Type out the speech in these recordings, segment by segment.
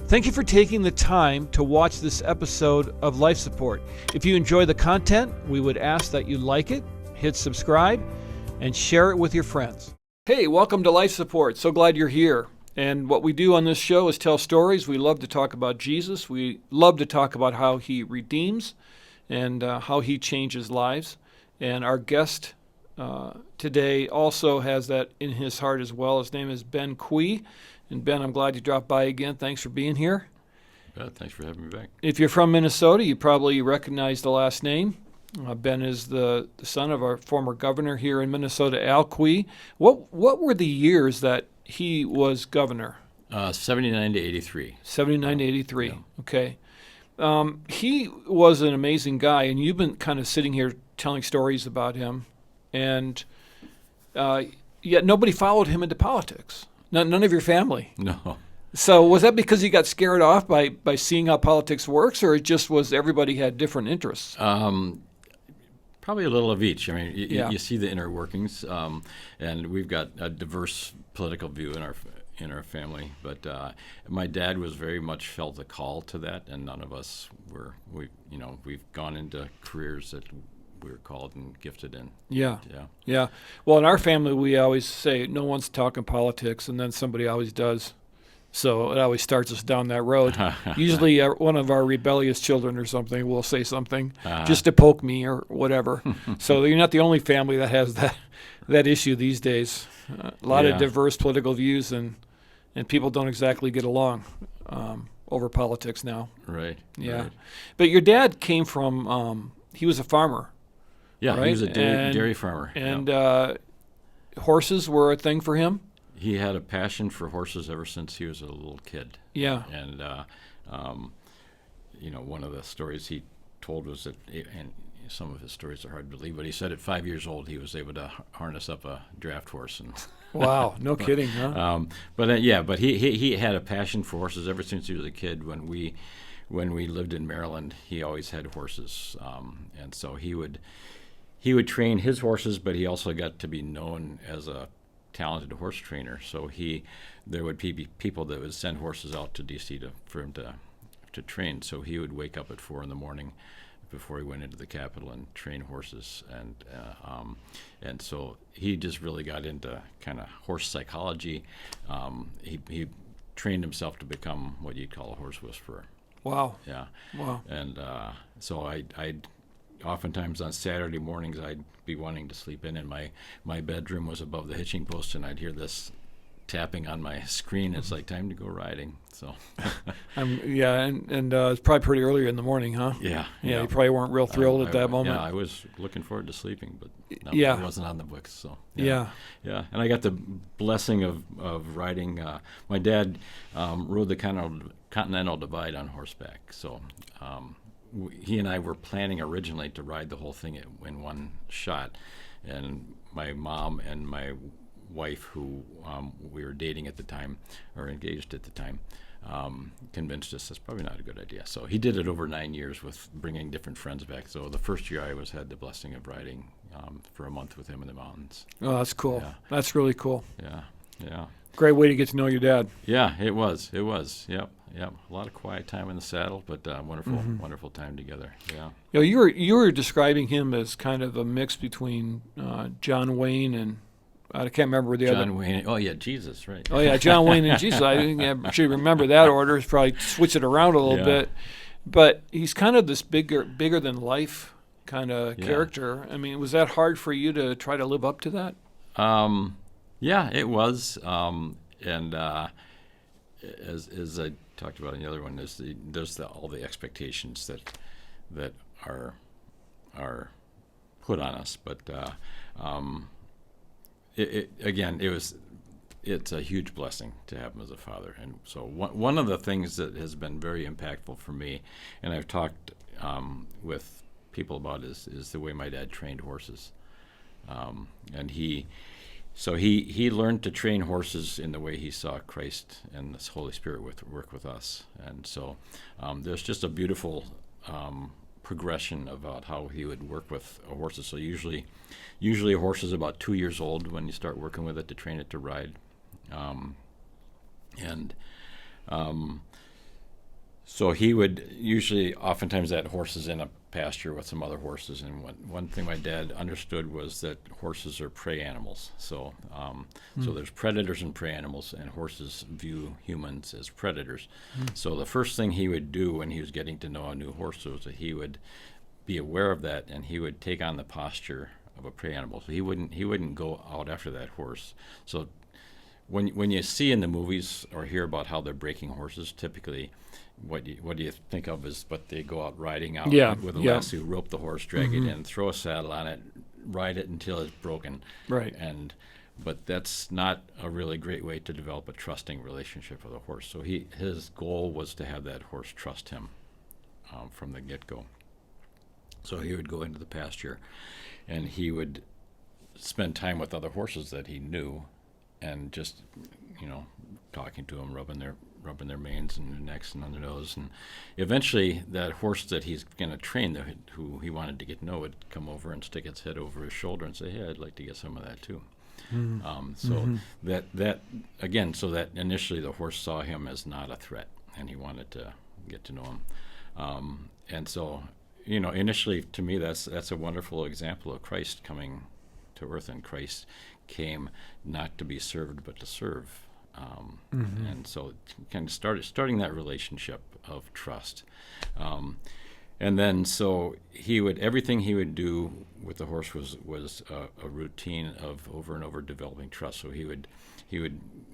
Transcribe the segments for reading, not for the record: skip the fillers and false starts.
Thank you for taking the time to watch this episode of Life Support. If you enjoy the content, we would ask that you like it, hit subscribe, and share it with your friends. Hey, welcome to Life Support. So glad you're here. And what we do on this show is tell stories. We love to talk about Jesus. We love to talk about how he redeems and how he changes lives. And our guest today also has that in his heart as well. His name is Ben Quie. And Ben, I'm glad you dropped by again. Thanks for being here. Thanks for having me back. If you're from Minnesota, you probably recognize the last name. Ben is the son of our former governor here in Minnesota, Al Quie. What were the years that he was governor? 79 to 83. 79 to 83. Yeah. Okay. He was an amazing guy, and you've been kind of sitting here telling stories about him, and yet nobody followed him into politics. None of your family. No. So was that because you got scared off by seeing how politics works, or it just was everybody had different interests? Probably a little of each. I mean, Yeah. you see the inner workings, and we've got a diverse political view in our family. But my dad was very much felt a call to that, and none of us we've gone into careers that we were called and gifted in. Yeah. Well, in our family, we always say no one's talking politics, and then somebody always does. So it always starts us down that road. Usually one of our rebellious children or something will say something just to poke me or whatever. So you're not the only family that has that issue these days. A lot of diverse political views, and people don't exactly get along over politics now. Right. Yeah. Right. But your dad came from, he was a farmer. Yeah, right? he was a dairy farmer. And horses were a thing for him? He had a passion for horses ever since he was a little kid. Yeah. And, one of the stories he told was that, and some of his stories are hard to believe, but he said at 5 years old he was able to harness up a draft horse. And Wow, no kidding, huh? But he had a passion for horses ever since he was a kid. When we lived in Maryland, he always had horses, and so he would train his horses, but he also got to be known as a talented horse trainer. So there would be people that would send horses out to D.C. for him to train. So he would wake up at 4 a.m. before he went into the Capitol and train horses, and so he just really got into kind of horse psychology. He trained himself to become what you'd call a horse whisperer. Wow. Yeah. Wow. And so I'd oftentimes on Saturday mornings I'd be wanting to sleep in, and my bedroom was above the hitching post, and I'd hear this tapping on my screen. It's like time to go riding. So and it's probably pretty early in the morning, huh? Yeah. You probably weren't real thrilled at that moment. Yeah, I was looking forward to sleeping, but no, Yeah. it wasn't on the books. So Yeah. And I got the blessing of riding. My dad rode the Continental Divide on horseback, so he and I were planning originally to ride the whole thing in one shot, and my mom and my wife, who we were dating at the time, or engaged at the time, convinced us that's probably not a good idea. So he did it over 9 years with bringing different friends back. So the first year I had the blessing of riding for a month with him in the mountains. Oh, that's cool. Yeah. That's really cool. Yeah. Great way to get to know your dad. Yeah, it was. Yep. A lot of quiet time in the saddle, but wonderful time together. Yeah. You were describing him as kind of a mix between John Wayne and I can't remember the other. John Wayne. Oh yeah, Jesus, right. Oh yeah, John Wayne and Jesus. I should remember that order. Probably switch it around a little bit, but he's kind of this bigger than life kind of character. I mean, was that hard for you to try to live up to that? Yeah, it was. And as I talked about in the other one, there's all the expectations that are put on us, but it's a huge blessing to have him as a father. And so one of the things that has been very impactful for me, and I've talked with people about, is the way my dad trained horses. And he learned to train horses in the way he saw Christ and the Holy Spirit work with us. And so there's just a beautiful progression about how he would work with horses. So usually a horse is about 2 years old when you start working with it to train it to ride. So he would usually, oftentimes, that horse is in a pasture with some other horses. And one thing my dad understood was that horses are prey animals. So so there's predators and prey animals, and horses view humans as predators. So the first thing he would do when he was getting to know a new horse was that he would be aware of that, and he would take on the posture of a prey animal. So he wouldn't go out after that horse. So when you see in the movies or hear about how they're breaking horses, typically what do you think of is what they go out riding out with a lasso, rope the horse, drag it in, throw a saddle on it, ride it until it's broken. Right. But that's not a really great way to develop a trusting relationship with a horse. So his goal was to have that horse trust him from the get-go. So he would go into the pasture, and he would spend time with other horses that he knew, and just, talking to them, rubbing their manes and their necks and on their nose. And eventually that horse that he's going to train, who he wanted to get to know, would come over and stick its head over his shoulder and say, hey, I'd like to get some of that too. That again, so that initially the horse saw him as not a threat, and he wanted to get to know him. And so, initially to me, that's a wonderful example of Christ coming to earth, and Christ came not to be served but to serve. And so kind of starting that relationship of trust. And then so everything he would do with the horse was a routine of over and over developing trust. So he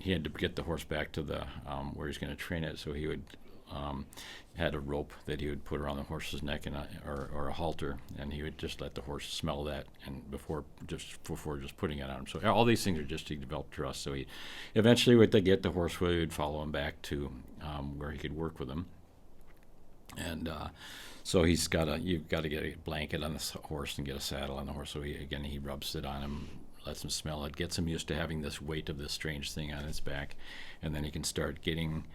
had to get the horse back to the where he's going to train it. So he would had a rope that he would put around the horse's neck or a halter, and he would just let the horse smell that and before just putting it on him. So all these things are just to develop trust. So he eventually, with the horse, we would follow him back to where he could work with him. And so you've got to get a blanket on the horse and get a saddle on the horse. So he rubs it on him, lets him smell it, gets him used to having this weight of this strange thing on its back, and then he can start getting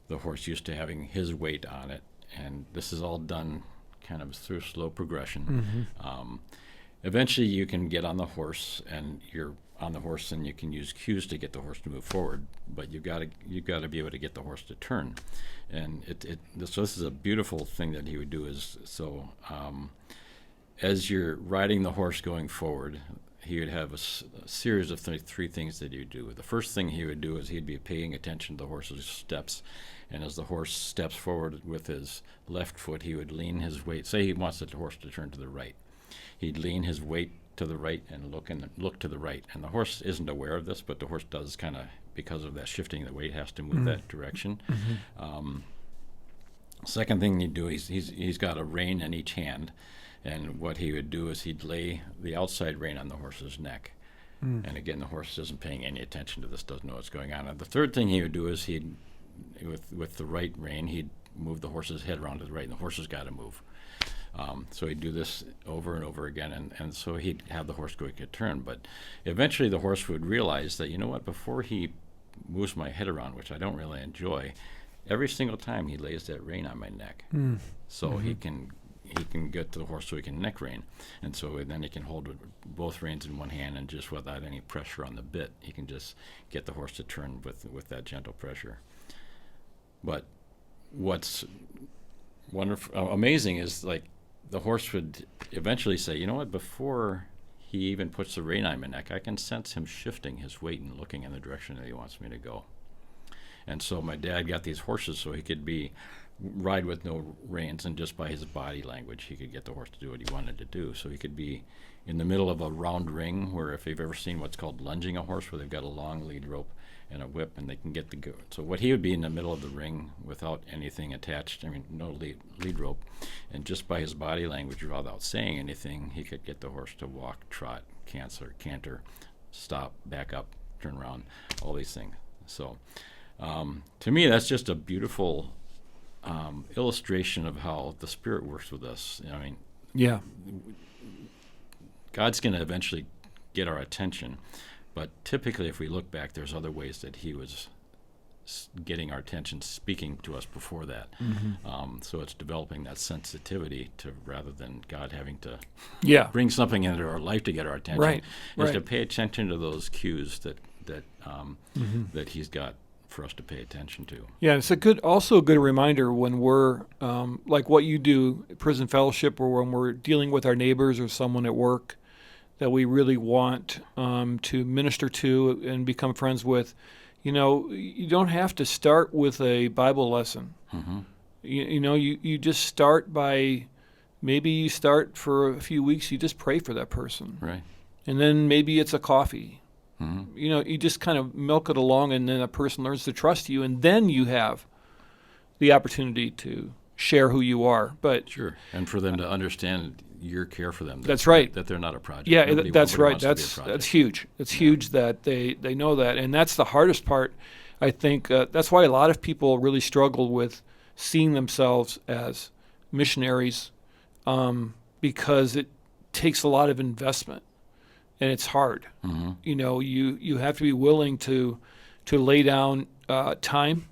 the horse used to having his weight on it. And this is all done kind of through slow progression. Eventually you can get on the horse, and you're on the horse, and you can use cues to get the horse to move forward, but you've got to be able to get the horse to turn. And so this is a beautiful thing that he would do is, so as you're riding the horse going forward, he would have a series of three things that he would do. The first thing he would do is he'd be paying attention to the horse's steps. And as the horse steps forward with his left foot, he would lean his weight. Say he wants the horse to turn to the right. He'd lean his weight to the right and look to the right. And the horse isn't aware of this, but the horse does kind of, because of that shifting the weight, has to move that direction. Second thing he'd do, he's got a rein in each hand. And what he would do is he'd lay the outside rein on the horse's neck. And again, the horse isn't paying any attention to this, doesn't know what's going on. And the third thing he would do is with the right rein, he'd move the horse's head around to the right, and the horse has got to move. So he'd do this over and over again, and so he'd have the horse go a turn. But eventually the horse would realize that, before he moves my head around, which I don't really enjoy, every single time he lays that rein on my neck. So he can get to the horse so he can neck rein. And so then he can hold both reins in one hand, and just without any pressure on the bit, he can just get the horse to turn with that gentle pressure. But what's wonderful, amazing is, like, the horse would eventually say, before he even puts the rein on my neck, I can sense him shifting his weight and looking in the direction that he wants me to go. And so my dad got these horses so he could ride with no reins, and just by his body language he could get the horse to do what he wanted to do. So he could be in the middle of a round ring, where, if you've ever seen what's called lunging a horse, where they've got a long lead rope and a whip, and they can get the go. So what he would be in the middle of the ring without anything attached, no lead rope, and just by his body language, without saying anything, he could get the horse to walk, trot, canter, stop, back up, turn around, all these things. So to me, that's just a beautiful illustration of how the Spirit works with us. Yeah. God's going to eventually get our attention, but typically, if we look back, there's other ways that he was getting our attention, speaking to us before that. So it's developing that sensitivity rather than God having to bring something into our life to get our attention. Is to pay attention to those cues that he's got for us to pay attention to. Yeah, it's also a good reminder when we're like what you do, prison fellowship, or when we're dealing with our neighbors or someone at work that we really want to minister to and become friends with. You don't have to start with a Bible lesson. Mm-hmm. You just start by, maybe you start for a few weeks, you just pray for that person. Right. And then maybe it's a coffee. Mm-hmm. You just kind of milk it along, and then a person learns to trust you, and then you have the opportunity to share who you are. But sure, and for them to understand your care for them. That's right. That they're not a project. Yeah, nobody that's right. Wants to be a That's huge. It's huge that they know that, and that's the hardest part. I think that's why a lot of people really struggle with seeing themselves as missionaries, because it takes a lot of investment, and it's hard. Mm-hmm. You have to be willing to lay down time,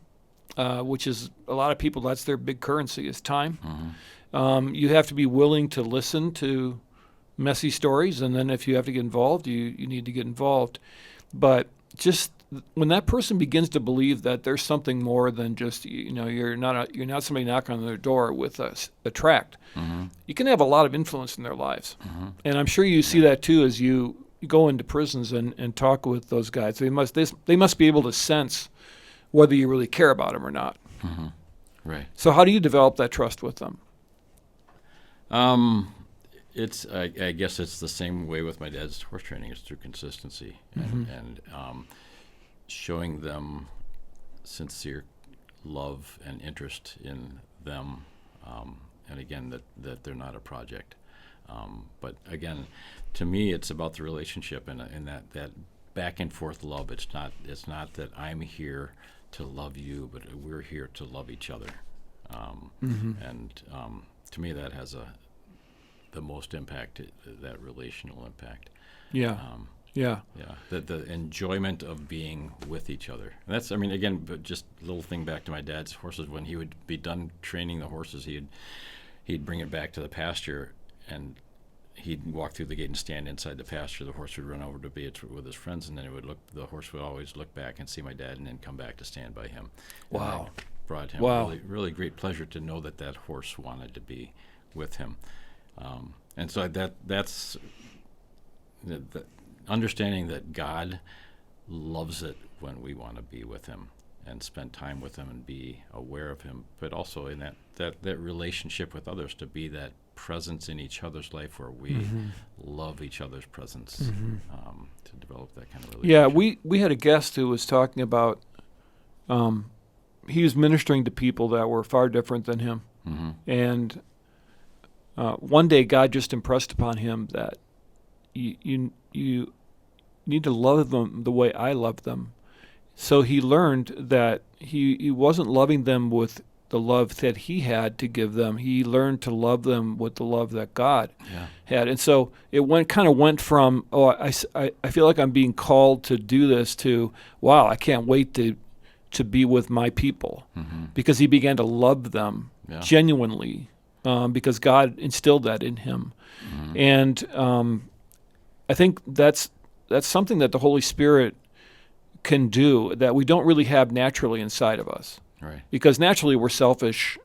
which is a lot of people, that's their big currency, is time. Mm-hmm. You have to be willing to listen to messy stories, and then if you have to get involved, you need to get involved. But just when that person begins to believe that there's something more than just you're not somebody knocking on their door with a tract, Mm-hmm. you can have a lot of influence in their lives. Mm-hmm. And I'm sure you see that too as you go into prisons and talk with those guys. They must be able to sense whether you really care about them or not. Mm-hmm. Right. So how do you develop that trust with them? I guess it's the same way with my dad's horse training. It's through consistency and showing them sincere love and interest in them, and again that they're not a project. But again, to me, it's about the relationship and that back and forth love. It's not that I'm here to love you, but we're here to love each other. And to me, that has the most impact, that relational impact. Yeah. Yeah. The enjoyment of being with each other. And that's, again, but just a little thing back to my dad's horses. When he would be done training the horses, he'd bring it back to the pasture, and he'd walk through the gate and stand inside the pasture. The horse would run over to be with his friends, and then the horse would always look back and see my dad, and then come back to stand by him. Wow. And that brought him really, really great pleasure to know that horse wanted to be with him. And so that's the understanding that God loves it when we want to be with him and spend time with him and be aware of him, but also in that relationship with others, to be that presence in each other's life where we love each other's presence, to develop that kind of relationship. Yeah, we had a guest who was talking about he was ministering to people that were far different than him. Mm-hmm. And one day God just impressed upon him that you need to love them the way I love them. So he learned that he wasn't loving them with the love that he had to give them. He learned to love them with the love that God had. And so it kind of went from, I feel like I'm being called to do this, to, wow, I can't wait to be with my people. Mm-hmm. Because he began to love them genuinely, because God instilled that in him. Mm-hmm. And I think that's something that the Holy Spirit can do that we don't really have naturally inside of us. Right. Because naturally we're selfish,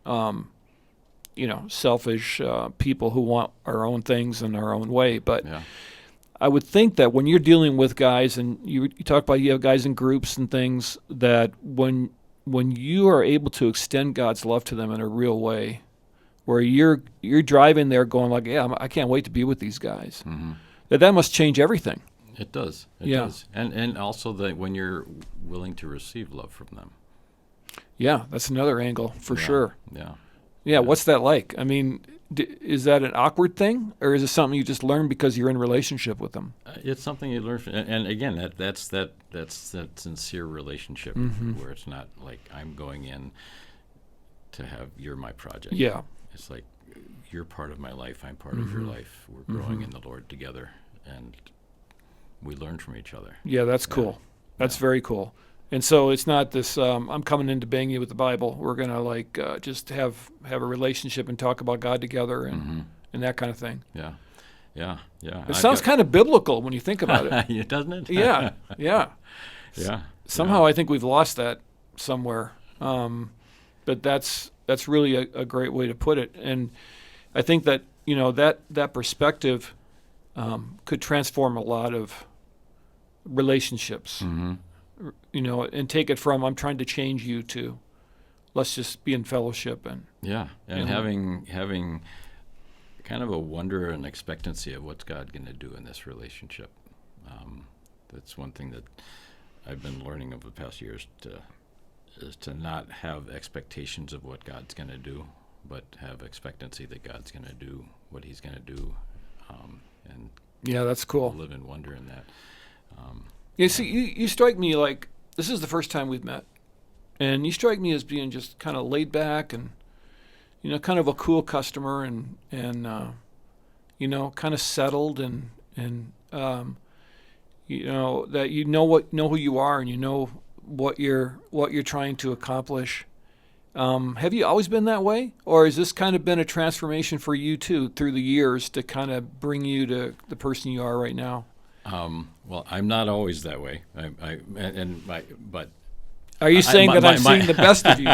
selfish people who want our own things in our own way. But I would think that when you're dealing with guys, and you talk about you have guys in groups and things, that when you are able to extend God's love to them in a real way, where you're driving there going like, yeah, I can't wait to be with these guys, that must change everything. It does. It does. And also that when you're willing to receive love from them. Yeah, that's another angle for sure. Yeah. What's that like? Is that an awkward thing, or is it something you just learn because you're in a relationship with them? It's something you learn from, and again, that's that sincere relationship where it's not like I'm going in to have you're my project. Yeah. It's like you're part of my life, I'm part of your life. We're growing in the Lord together, and we learn from each other. Yeah, that's cool. That's very cool. And so it's not this, I'm coming in to bang you with the Bible. We're going to just have a relationship and talk about God together and that kind of thing. Yeah. It sounds kind of biblical when you think about it. Doesn't it? Yeah. Yeah. Somehow I think we've lost that somewhere. But that's really a great way to put it. And I think that, that perspective could transform a lot of relationships, and take it from, I'm trying to change you, to let's just be in fellowship. And having kind of a wonder and expectancy of what's God going to do in this relationship. That's one thing that I've been learning over the past years, is to not have expectations of what God's going to do, but have expectancy that God's going to do what he's going to do, and that's cool. Live in wonder in that. You strike me like, this is the first time we've met, and you strike me as being just kind of laid back and, kind of a cool customer, and kind of settled, and that you know who you are, and you know what you're trying to accomplish. Have you always been that way, or has this kind of been a transformation for you too through the years to kind of bring you to the person you are right now? Well, I'm not always that way. But are you saying that I'm seeing the best of you?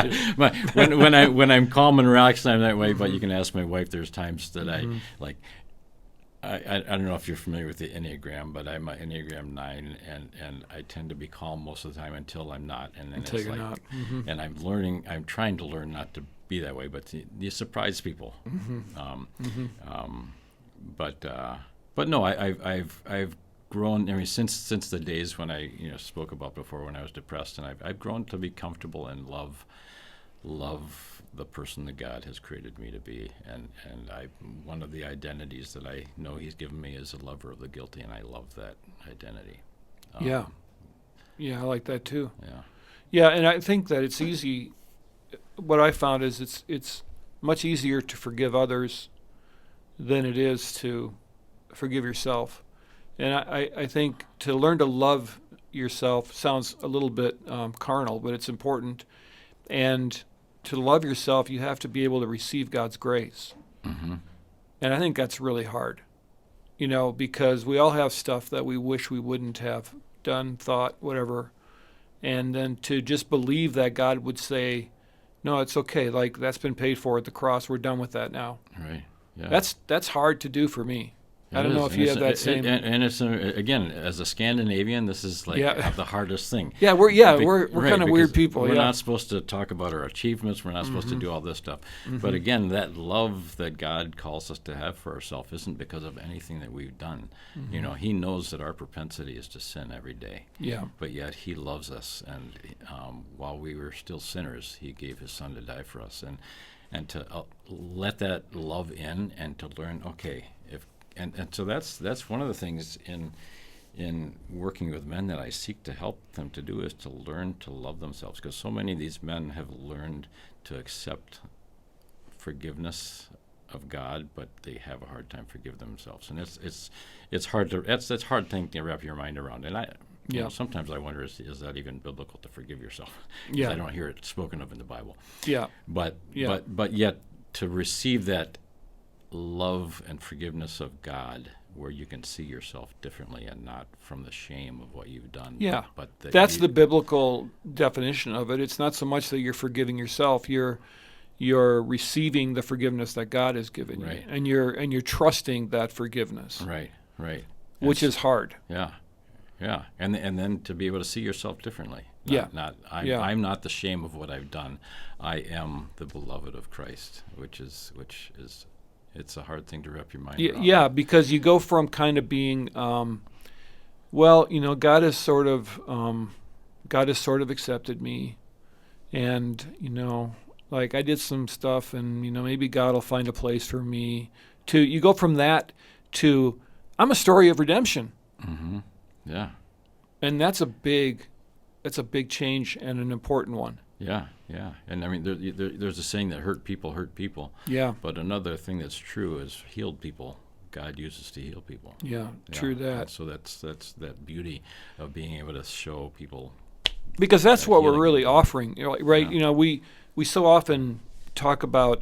When I'm calm and relaxed, I'm that way. But you can ask my wife. There's times that I like. I don't know if you're familiar with the Enneagram, but I'm an Enneagram 9, and I tend to be calm most of the time until I'm not, and then until it's you're like, not. and I'm trying to learn not to be that way, but you surprise people. But no, I've grown. I mean, since the days when I spoke about before, when I was depressed, and I've grown to be comfortable and love the person that God has created me to be, and one of the identities that I know he's given me is a lover of the guilty, and I love that identity. I like that too. Yeah, and I think that it's easy. What I found is it's much easier to forgive others than it is to forgive yourself. And I think to learn to love yourself sounds a little bit carnal, but it's important. And to love yourself, you have to be able to receive God's grace. And I think that's really hard, because we all have stuff that we wish we wouldn't have done, thought, whatever. And then to just believe that God would say, no, it's okay. Like, that's been paid for at the cross. We're done with that now. Right. Yeah. That's hard to do for me. I don't know if you have that same. And it's again, as a Scandinavian, this is like the hardest thing. Yeah, we're kind of weird people. We're not supposed to talk about our achievements. We're not supposed to do all this stuff. But again, that love that God calls us to have for ourselves isn't because of anything that we've done. He knows that our propensity is to sin every day. Yeah. But yet He loves us, and while we were still sinners, He gave His Son to die for us, and to let that love in, and to learn, okay, if. And so that's one of the things in working with men that I seek to help them to do, is to learn to love themselves, because so many of these men have learned to accept forgiveness of God, but they have a hard time forgiving themselves, and it's hard to that's a hard thing to wrap your mind around. And sometimes I wonder, is that even biblical to forgive yourself? Yeah, I don't hear it spoken of in the Bible. Yeah, but yet to receive that love and forgiveness of God, where you can see yourself differently and not from the shame of what you've done. Yeah, but that's the biblical definition of it. It's not so much that you're forgiving yourself; you're receiving the forgiveness that God has given you, and you're trusting that forgiveness. Right. Which is hard. Yeah, and then to be able to see yourself differently. I'm not the shame of what I've done. I am the beloved of Christ, which is. It's a hard thing to wrap your mind around. Yeah, because you go from kind of being, God has sort of accepted me, and like I did some stuff, and maybe God will find a place for me. To you go from that to I'm a story of redemption. Yeah, and that's a big change and an important one. Yeah, and I mean, there's a saying that hurt people. Yeah. But another thing that's true is healed people God uses to heal people. Yeah, true that. And so that's that beauty of being able to show people. Because that's what healing. We're really offering, right? Yeah. We so often talk about,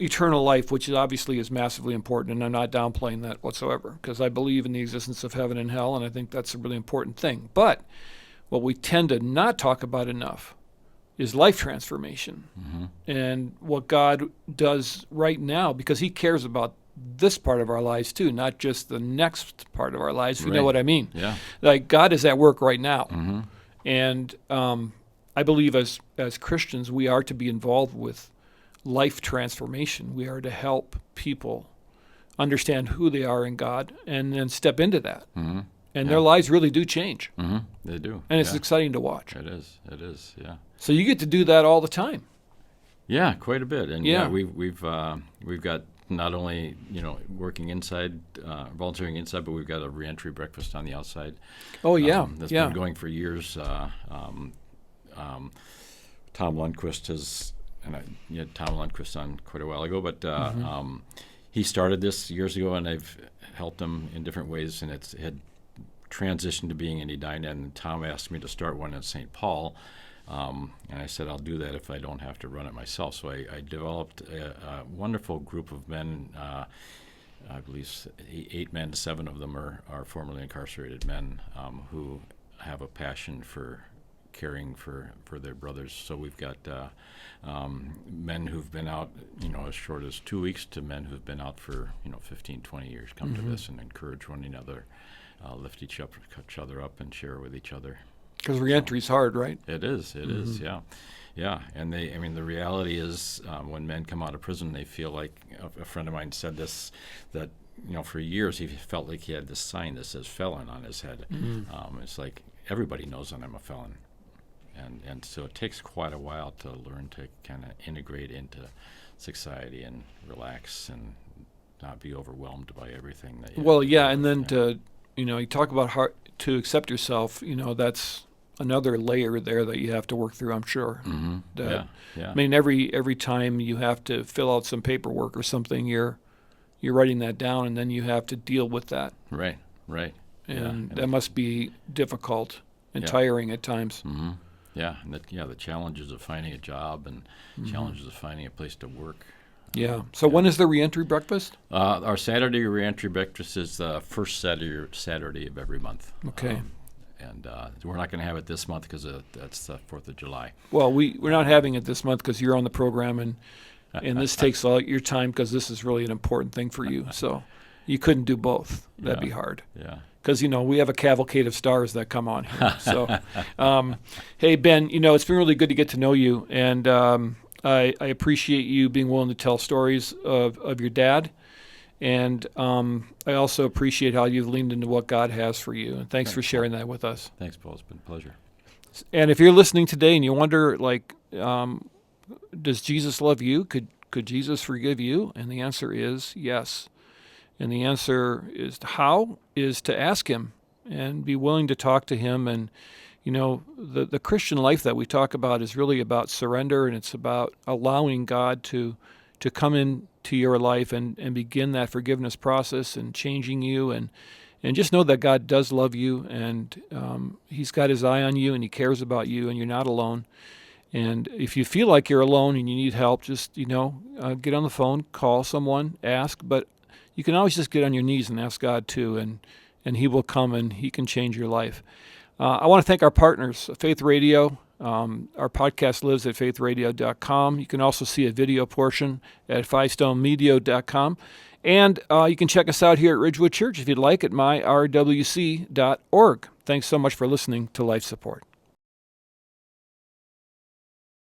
eternal life, which obviously is massively important, and I'm not downplaying that whatsoever, because I believe in the existence of heaven and hell, and I think that's a really important thing. But what we tend to not talk about enough is life transformation and what God does right now, because he cares about this part of our lives too, not just the next part of our lives, if you know what I mean. Yeah. Like God is at work right now. And I believe as Christians, we are to be involved with life transformation. We are to help people understand who they are in God and then step into that. And their lives really do change. They do. And it's exciting to watch. It is, yeah. So you get to do that all the time. Yeah, quite a bit. And Yeah. we've got not only, working inside, volunteering inside, but we've got a reentry breakfast on the outside. Oh, yeah. That's been going for years. Tom Lundquist has, and you had Tom Lundquist on quite a while ago, but he started this years ago, and I've helped him in different ways, and it had transitioned to being in Edina, and Tom asked me to start one in St. Paul, and I said, I'll do that if I don't have to run it myself. So I developed a wonderful group of men. I believe 8 men, 7 of them are formerly incarcerated men who have a passion for caring for their brothers. So we've got men who've been out, as short as 2 weeks to men who've been out for, 15, 20 years come to this and encourage one another, lift each other up and share with each other. Because reentry's hard, right? It is, yeah. Yeah, and the reality is when men come out of prison, they feel like, a friend of mine said this, that, for years he felt like he had this sign that says felon on his head. It's like, everybody knows that I'm a felon. And so it takes quite a while to learn to kind of integrate into society and relax and not be overwhelmed by everything that you Well, yeah, and then to, you talk about hard to accept yourself, that's another layer there that you have to work through, I'm sure. Yeah. I mean, every time you have to fill out some paperwork or something, you're writing that down, and then you have to deal with that. Right. And that must be difficult and tiring at times. Yeah, and the challenges of finding a job and challenges of finding a place to work. Yeah. So when is the reentry breakfast? Our Saturday reentry breakfast is the first Saturday of every month. Okay. And we're not going to have it this month because that's the 4th of July. Well, we're not having it this month because you're on the program, and this takes all your time because this is really an important thing for you. So you couldn't do both. That'd be hard. Yeah. Because, we have a cavalcade of stars that come on here. So, hey, Ben, it's been really good to get to know you. And I appreciate you being willing to tell stories of your dad. And I also appreciate how you've leaned into what God has for you. And thanks for sharing that with us. Thanks, Paul. It's been a pleasure. And if you're listening today and you wonder, does Jesus love you? Could Jesus forgive you? And the answer is yes. And the answer is how is to ask him and be willing to talk to him. And, the Christian life that we talk about is really about surrender, and it's about allowing God to come into your life and begin that forgiveness process and changing you. And just know that God does love you, and he's got his eye on you, and he cares about you, and you're not alone. And if you feel like you're alone and you need help, just, get on the phone, call someone, ask. But you can always just get on your knees and ask God too, and he will come and he can change your life. I want to thank our partners, Faith Radio. Our podcast lives at faithradio.com. You can also see a video portion at fivestonemedia.com. And you can check us out here at Ridgewood Church if you'd like at myrwc.org. Thanks so much for listening to Life Support.